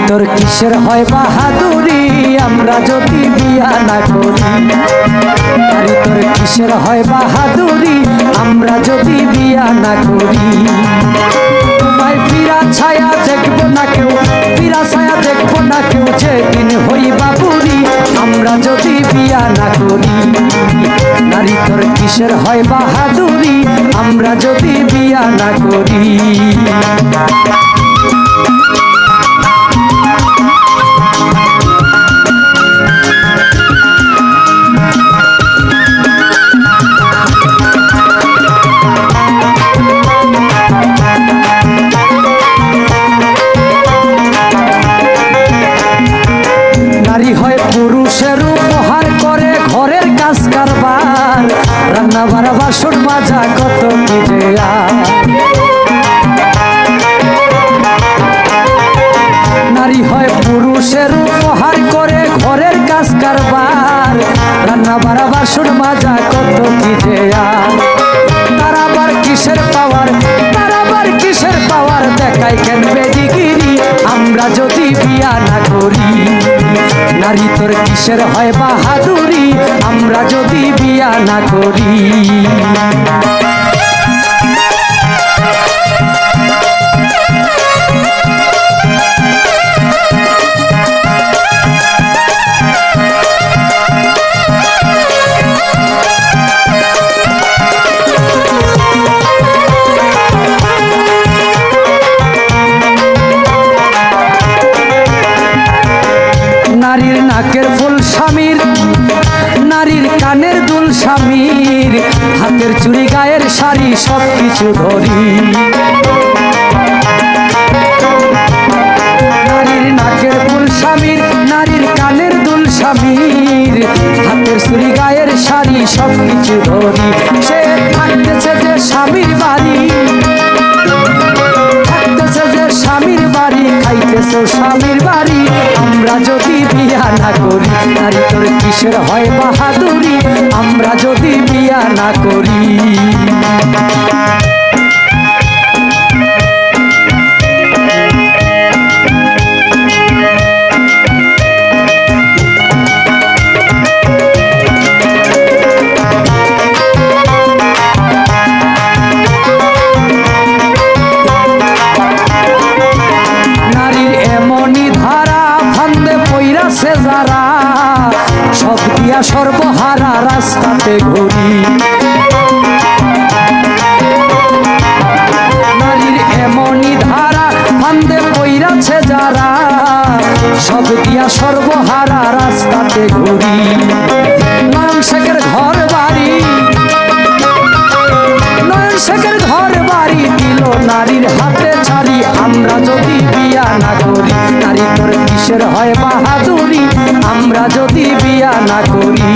তোর কিসের হয় বাহাদুরি আমরা যদি বিয়া না করি। আরে তোর কিসের হয় বাহাদুরি আমরা যদি বিয়া না করি। তোমায় ফিরা ছায়া দেখবো না কেউ, ফিরা ছায়া দেখবো না কেউ, যেদিন হই বাবুরি আমরা যদি বিয়া না করি। নারী তোর কিসের হয় বাহাদুরি আমরা যদি বিয়া না করি। নারী হয় পুরুষের উপহার করে ঘরের কাজ কারবার, রান্না বাড়া বাসন মাজা কত কি যে। নারী হয় পুরুষের উপহার করে ঘরের কাজ কারবার, রান্না বাড়া বাসন মাজা কত কি যে। তার আবার কিসের পাওয়ার, তার আবার কিসের পাওয়ার দেখায় কেন বেডিগিরি আমরা যদি বিয়া না করি। নারী তোর কিসের হয় বাহাদুরি আমরা যদি বিয়া না করি। নারীর নাকের ফুল স্বামীর, নারীর কানের দুল স্বামীর, হাতের চুড়ি গায়ের শাড়ি সব কিছু ধরি। নারীর নাকের ফুল স্বামীর, নারীর কানের দুল স্বামীর, হাতের চুড়ি গায়ের শাড়ি সব কিছু ধরি। সে থাকতেছে যে স্বামীর বাড়ি, থাকতেছে যে স্বামীর বাড়ি, খাইতেছে স্বামীর বাড়ি আমরা যদি বিয়া না করি। নারী তোর কিসের হয় বাহাদুরি আমরা যদি বিয়া না করি। যারা সব দিয়া সর্বহারা রাস্তাতে ঘুরি। নারীর এমনই ধারা ফান্দে পইরাছে যারা, সব দিয়া সর্বহারা রাস্তাতে ঘুরি। নয়ন শেখের ঘর বাড়ি, নয়ন শেখের ঘর বাড়ি দিল নারীর হাতে ছাড়ি আমরা যদি বিয়া না করি। নারী তোর কিসের হয় বাহাদুরি আমরা যদি বিয়া না করি।